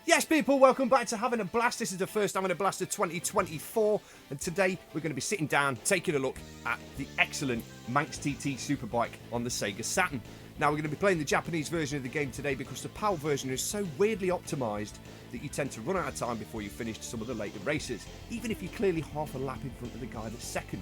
Yes, people, welcome back to Having a Blast. This is the first Having a Blast of 2024, and today we're going to be sitting down, taking a look at the excellent Manx TT Superbike on the Sega Saturn. Now, we're going to be playing the Japanese version of the game today because the PAL version is so weirdly optimised that you tend to run out of time before you've finished some of the later races, even if you're clearly half a lap in front of the guy that's second.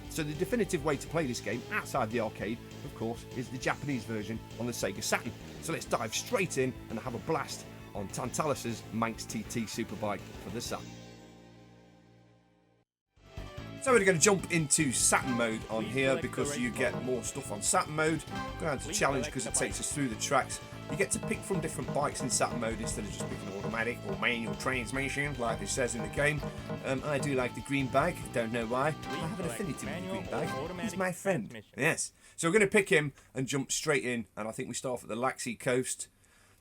So the definitive way to play this game, outside the arcade, of course, is the Japanese version on the Sega Saturn. So let's dive straight in and have a blast on Tantalus's Manx TT Superbike for the Saturn. So we're going to jump into Saturn mode on here because you get more stuff on Saturn mode. Going to challenge because it takes us through the tracks. You get to pick from different bikes in Saturn mode instead of just picking automatic or manual transmission like it says in the game. I do like the green bag, don't know why. I have an affinity with the green bag. He's my friend. Yes. So we're going to pick him and jump straight in, and I think we start off at the Laxey coast.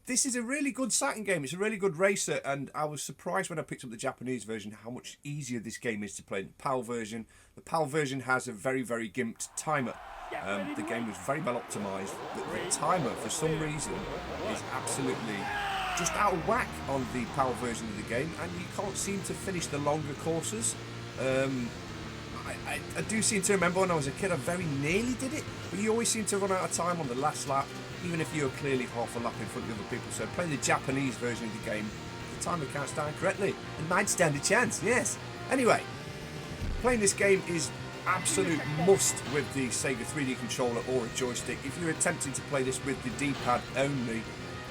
This is a really good Saturn game. It's a really good racer, and I was surprised when I picked up the Japanese version how much easier this game is to play than the PAL version. The PAL version has a very, very gimped timer. The game was very well optimised, but the timer, for some reason, is absolutely just out of whack on the PAL version of the game, and you can't seem to finish the longer courses. I do seem to remember when I was a kid I very nearly did it, but you always seem to run out of time on the last lap, even if you're clearly half a lap in front of other people. So playing the Japanese version of the game, the timer can't stand correctly. It might stand a chance, yes. Anyway, playing this game is absolute must with the Sega 3D controller or a joystick. If you're attempting to play this with the D-pad only,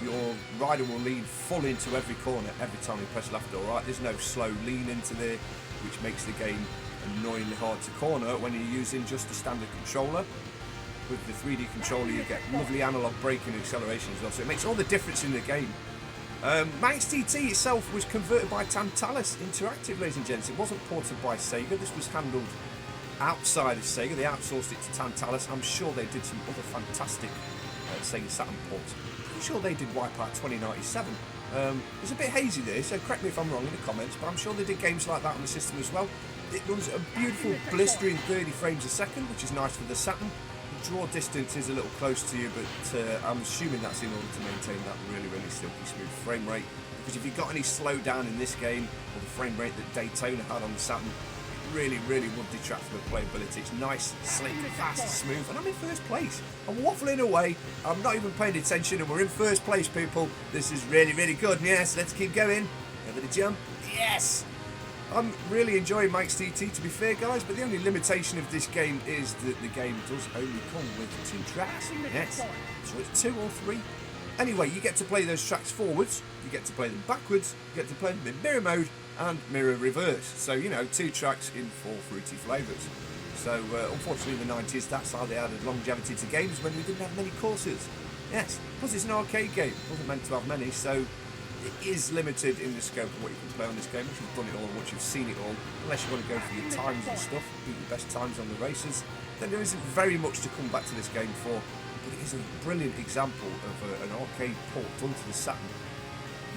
your rider will lean full into every corner every time you press left or right. There's no slow lean into there, which makes the game annoyingly hard to corner when you're using just the standard controller. With the 3D controller you get lovely analog braking and acceleration as well, so it makes all the difference in the game. Manx TT itself was converted by Tantalus Interactive, ladies and gents. It wasn't ported by Sega. This was handled outside of Sega. They outsourced it to Tantalus. I'm sure they did some other fantastic Sega Saturn ports. Pretty sure they did Wipeout 2097. It's a bit hazy there, so correct me if I'm wrong in the comments, but I'm sure they did games like that on the system as well. It runs at a beautiful blistering 30 frames a second, which is nice for the Saturn. The draw distance is a little close to you, but I'm assuming that's in order to maintain that really, really silky smooth frame rate. Because if you've got any slowdown in this game, or the frame rate that Daytona had on the Saturn, it really, really would detract from the playability. It's nice, slick, fast, smooth, and I'm in first place. I'm waffling away, I'm not even paying attention, and we're in first place, people. This is really, really good. Yes, let's keep going. Over the jump. Yes! I'm really enjoying Manx TT, to be fair, guys, but the only limitation of this game is that the game does only come with 2 tracks. Yes, so it's 2 or 3. Anyway, you get to play those tracks forwards, you get to play them backwards, you get to play them in mirror mode and mirror reverse. So, you know, 2 tracks in 4 fruity flavours. So, unfortunately, in the 90s, that's how they added longevity to games when we didn't have many courses. Yes, plus it's an arcade game, it wasn't meant to have many, so it is limited in the scope of what you can play on this game. Once you've done it all and once you've seen it all, unless you want to go for your times and stuff, beat your best times on the races, then there isn't very much to come back to this game for. But it is a brilliant example of an arcade port done to the Saturn.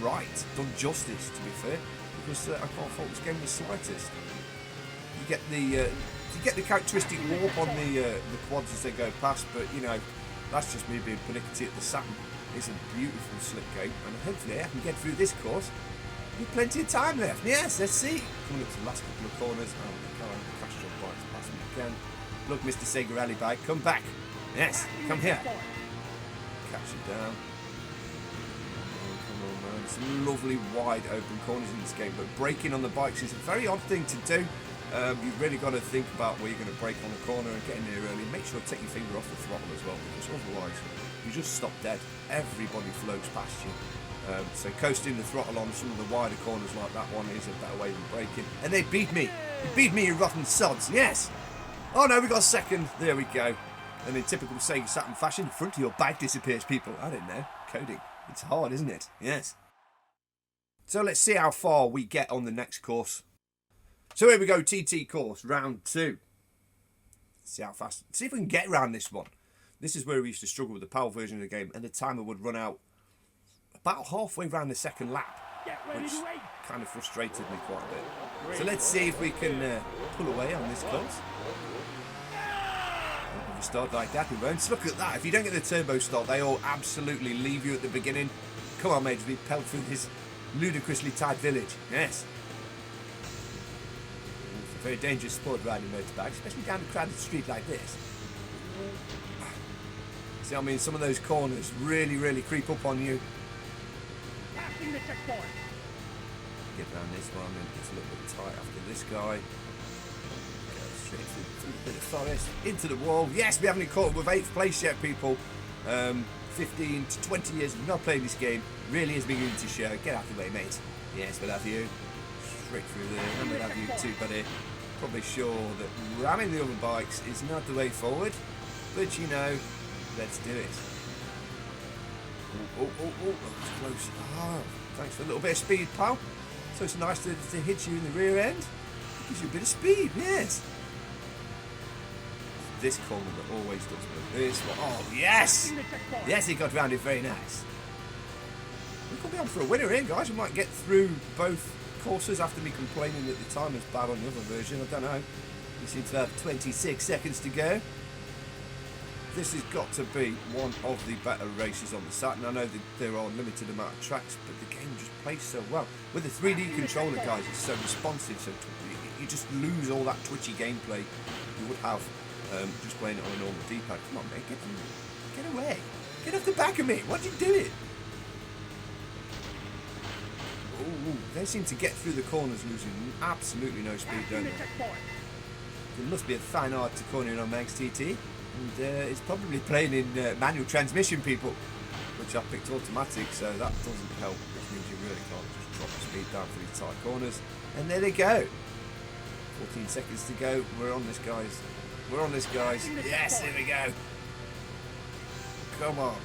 Right, done justice, to be fair, because I can't fault this game the slightest. You get the characteristic warp on the quads as they go past, but you know, that's just me being pernickety at the Saturn. It's a beautiful slick game, and hopefully I can get through this course with plenty of time left. Yes, let's see. Coming up to the last couple of corners, and the car crash job bikes past me again. Look, Mr. Sega Rally Bike, come back. Yes, come here. Catch it down. Oh, come on, man. Some lovely wide open corners in this game, but braking on the bikes is a very odd thing to do. You've really got to think about where you're going to brake on the corner and get in there early. Make sure to take your finger off the throttle as well, because otherwise you just stop dead. Everybody floats past you. So coasting the throttle on some of the wider corners like that one is a better way than braking. And they beat me. They beat me, you rotten sods. Yes. Oh no, we got second. There we go. And in typical Sega Saturn fashion, the front of your bike disappears, people. I don't know. Coding. It's hard, isn't it? Yes. So let's see how far we get on the next course. So here we go, TT course, round 2. See how fast. See if we can get around this one. This is where we used to struggle with the PAL version of the game, and the timer would run out about halfway around the second lap, which kind of frustrated me quite a bit. So let's see if we can pull away on this course. If we start like that, we won't. Look at that. If you don't get the turbo start, they all absolutely leave you at the beginning. Come on, mates, we pelt through this. ludicrously tight village. Yes. It's a very dangerous sport riding motorbike, especially down a crowded street like this. See, I mean, some of those corners really, really creep up on you. Passing the checkpoint. Get around this one, and it's a little bit tight after this guy. Go straight through a bit of forest, into the wall. Yes, we haven't caught up with 8th place yet, people. 15 to 20 years of not playing this game really is beginning to show. Get out of the way, mate. Yes, we'll have you. Straight through there, and we'll have you too, buddy. Probably sure that ramming the other bikes is not the way forward, but you know, let's do it. Oh, that was close. Oh, thanks for a little bit of speed, pal. So it's nice to hit you in the rear end. It gives you a bit of speed, yes. This corner that always does me. This one. Oh, yes! Yes, he got round it very nice. We could be on for a winner here, guys. We might get through both courses after me complaining that the time was bad on the other version. I don't know. We seem to have 26 seconds to go. This has got to be one of the better races on the Saturn. I know that there are a limited amount of tracks, but the game just plays so well. With the 3D controller, guys, it's so responsive, so you just lose all that twitchy gameplay you would have just playing it on a normal D-pad. Come on, mate, get away. Get off the back of me. What are you doing? Oh, they seem to get through the corners losing absolutely no speed, don't they? There must be a fine art to cornering on Manx TT. And it's probably playing in manual transmission, people, which I picked automatic, so that doesn't help, which means you really can't just drop the speed down for these tight corners. And there they go. 14 seconds to go. We're on this, guys. We're on this, guys. Yes, here we go. Come on.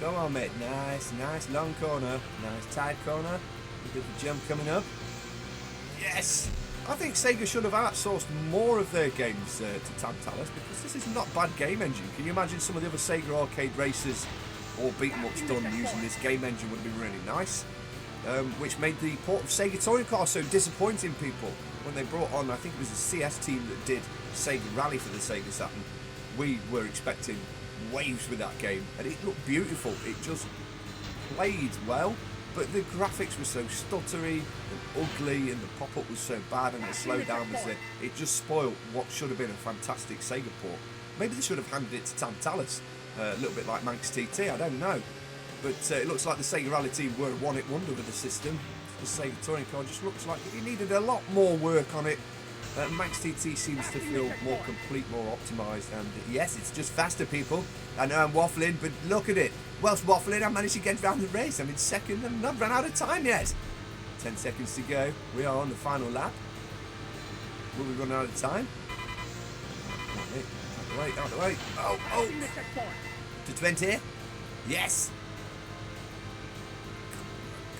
Come on, mate. Nice long corner. Nice tight corner. A bit of a jump coming up. Yes! I think Sega should have outsourced more of their games to Tantalus, because this is not a bad game engine. Can you imagine some of the other Sega arcade races or beat-em-ups done using this game engine would be really nice. Which made the port of Sega Touring Car so disappointing, people. When they brought on, I think it was the CS team that did Sega Rally for the Sega Saturn, we were expecting waves with that game, and it looked beautiful. It just played well. But the graphics were so stuttery and ugly, and the pop-up was so bad, and the slowdown was there. It just spoiled what should have been a fantastic Sega port. Maybe they should have handed it to Tantalus, a little bit like Manx TT, I don't know. But it looks like the Sega Rally team were a one-hit wonder with the system. The Sega Touring Car just looks like it needed a lot more work on it. Manx TT seems to feel more complete, more optimised, and yes, it's just faster, people. I know I'm waffling, but look at it. Whilst waffling, I managed to get around the race. I'm in second and I've not run out of time yet. 10 seconds to go. We are on the final lap. Will we run out of time? Out of the way. Oh. To 20. Yes.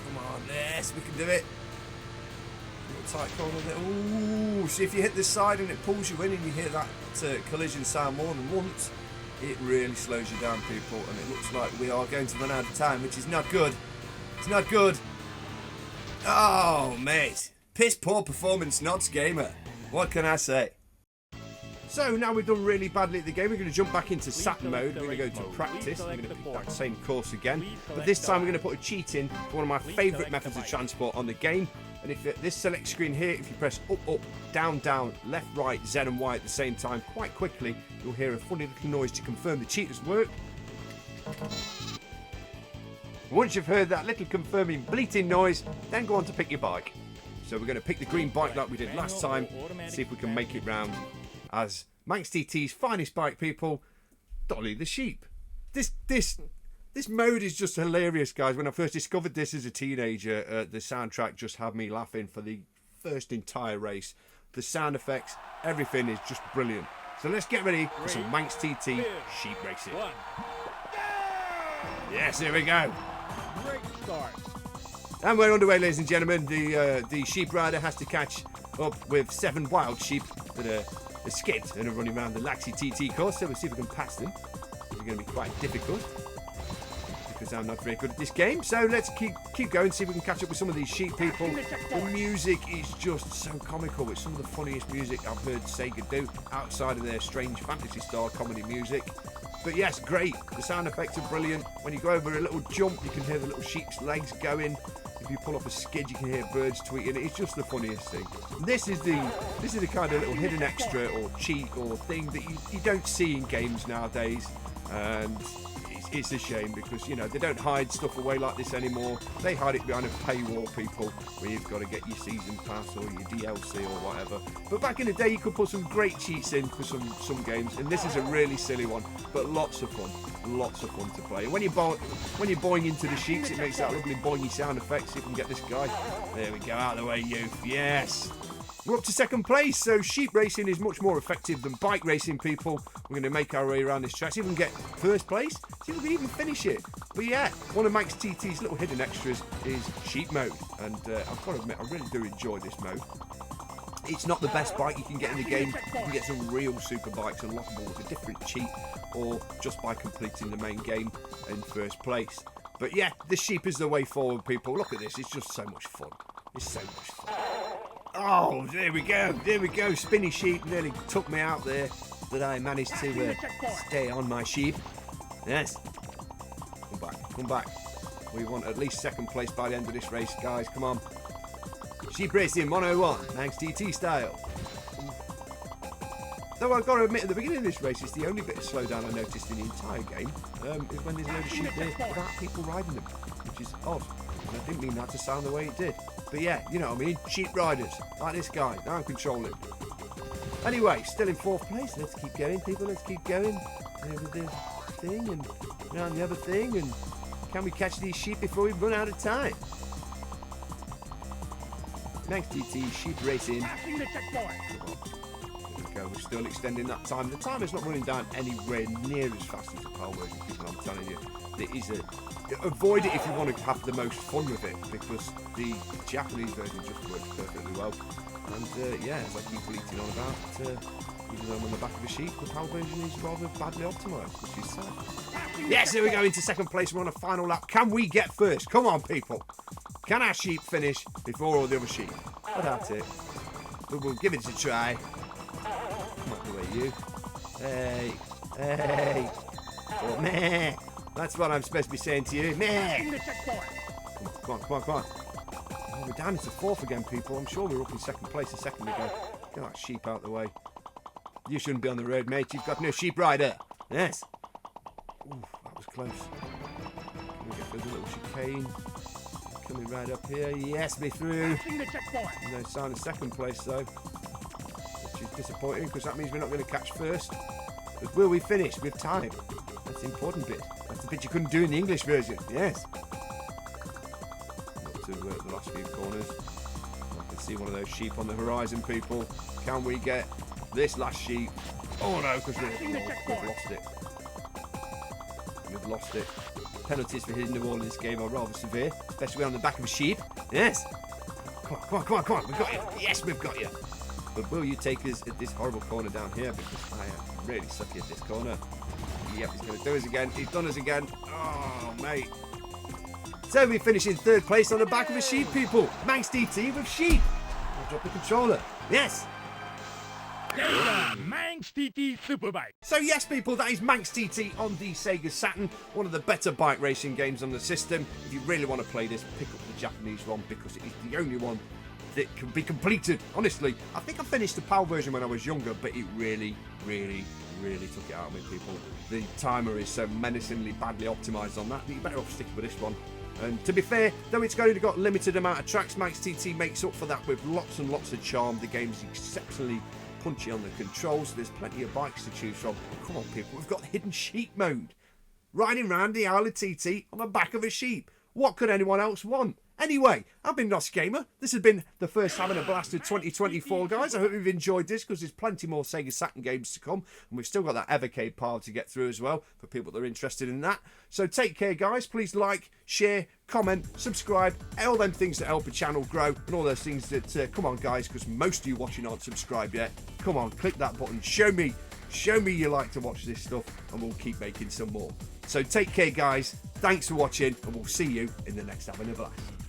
Come on, yes, we can do it. Little tight corner there. Ooh, see if you hit this side and it pulls you in and you hear that collision sound more than once, it really slows you down, people, and it looks like we are going to run out of time, which is not good. It's not good. Oh, mate. Piss poor performance, Nods Gamer. What can I say? So now we've done really badly at the game, we're going to jump back into Saturn mode. We're going to go to practice. I'm going to pick that same course again. But this time we're going to put a cheat in for one of my favourite methods of transport on the game. And if this select screen here, if you press up, down, left, right, Z and Y at the same time, quite quickly, you'll hear a funny little noise to confirm the cheat has worked. Once you've heard that little confirming bleating noise, then go on to pick your bike. So we're going to pick the green bike like we did last time, see if we can make it round as Manx TT's finest bike, people, Dolly the Sheep. This mode is just hilarious, guys. When I first discovered this as a teenager, the soundtrack just had me laughing for the first entire race. The sound effects, everything is just brilliant. So let's get ready for some Manx TT sheep racing. Yes, here we go. Great start. And we're underway, ladies and gentlemen. The sheep rider has to catch up with 7 wild sheep that are skid and are running around the Laxi TT course. So we'll see if we can pass them. It's going to be quite difficult. because I'm not very good at this game. So let's keep going, see if we can catch up with some of these sheep people. The music is just so comical. It's some of the funniest music I've heard Sega do outside of their strange fantasy-style comedy music. But yes, great. The sound effects are brilliant. When you go over a little jump, you can hear the little sheep's legs going. If you pull up a skid, you can hear birds tweeting. It's just the funniest thing. This is the kind of little hidden extra or cheat or thing that you don't see in games nowadays. And it's a shame because, you know, they don't hide stuff away like this anymore. They hide it behind a paywall, people, where you've got to get your season pass or your DLC or whatever. But back in the day, you could put some great cheats in for some games, and this is a really silly one, but lots of fun. Lots of fun to play. And when you're boing into the sheeps, it makes that lovely boingy sound effect. See if we can get this guy. There we go, out of the way, youth. Yes. We're up to second place, so sheep racing is much more effective than bike racing, people. We're going to make our way around this track, see if we can get first place, see if we can even finish it. But yeah, one of Manx TT's little hidden extras is sheep mode, and I've got to admit, I really do enjoy this mode. It's not the best bike you can get in the game. You can get some real super bikes unlockable with a different cheat, or just by completing the main game in first place. But yeah, the sheep is the way forward, people. Look at this, it's just so much fun. It's so much fun. Oh, there we go, spinny sheep nearly took me out there, but I managed to stay on my sheep. Yes, come back, we want at least second place by the end of this race, guys, come on. Sheep racing 101, Manx TT style. Though I've got to admit, at the beginning of this race, it's the only bit of slowdown I noticed in the entire game, is when there's a load of sheep there without people riding them, which is odd, and I didn't mean that to sound the way it did. But yeah, you know what I mean, sheep riders, like this guy, now I'm controlling. Anyway, still in fourth place, let's keep going, people, let's keep going. Over this thing, and around the other thing, and can we catch these sheep before we run out of time? Manx TT, sheep racing. There we go, we're still extending that time. The time is not running down anywhere near as fast as the PAL version, people, I'm telling you. There is avoid it if you want to have the most fun with it, because the Japanese version just works perfectly well. And yeah, as I keep bleating on about, even though I'm on the back of a sheep, the PAL version is rather badly optimised, which is sad. Yes, here we go into second place. We're on a final lap. Can we get first? Come on, people. Can our sheep finish before all the other sheep? I doubt it. But we'll give it a try. Come on, away, you. Hey. Oh, meh. That's what I'm supposed to be saying to you. Meh. Come on. Oh, we're down into fourth again, people. I'm sure we were up in second place a second ago. Get that sheep out of the way. You shouldn't be on the road, mate. You've got no sheep rider. Yes. Ooh, that was close. Can we get through the little chicane? Coming right up here. Yes, me through. No sign of second place, though. Which is disappointing, because that means we're not going to catch first. But will we finish with time? That's the important bit. That's the bit you couldn't do in the English version. Yes. Up to the last few corners. I can see one of those sheep on the horizon, people. Can we get this last sheep? Oh no, because we've lost it. We've lost it. Penalties for hitting the wall in this game are rather severe, especially on the back of a sheep. Yes. Come on. We've got you. Yes, we've got you. But will you take us at this horrible corner down here? Because I am really sucky at this corner. Yep, he's going to do us again. He's done us again. Oh, mate. So we finish in third place on the back of a sheep, people. Manx TT with sheep. I'll drop the controller. Yes. Manx TT Superbike. So yes, people, that is Manx TT on the Sega Saturn, one of the better bike racing games on the system. If you really want to play this, pick up the Japanese one, because it is the only one that can be completed. Honestly, I think I finished the PAL version when I was younger, but it really took it out of me, people. The timer is so menacingly badly optimised on that you better off sticking with this one. And to be fair, though it's only got limited amount of tracks, Manx TT makes up for that with lots and lots of charm. The game is exceptionally punchy on the controls. There's plenty of bikes to choose from. Come on, people, we've got hidden sheep mode. Riding round the Isle of TT on the back of a sheep. What could anyone else want? Anyway, I've been Nos Gamer. This has been the first Having a Blast of 2024, guys. I hope you've enjoyed this, because there's plenty more Sega Saturn games to come. And we've still got that Evercade pile to get through as well, for people that are interested in that. So take care, guys. Please like, share, comment, subscribe, all them things that help the channel grow, and all those things that, come on, guys, because most of you watching aren't subscribed yet. Come on, click that button. Show me you like to watch this stuff, and we'll keep making some more. So take care, guys. Thanks for watching, and we'll see you in the next Havin a Blast.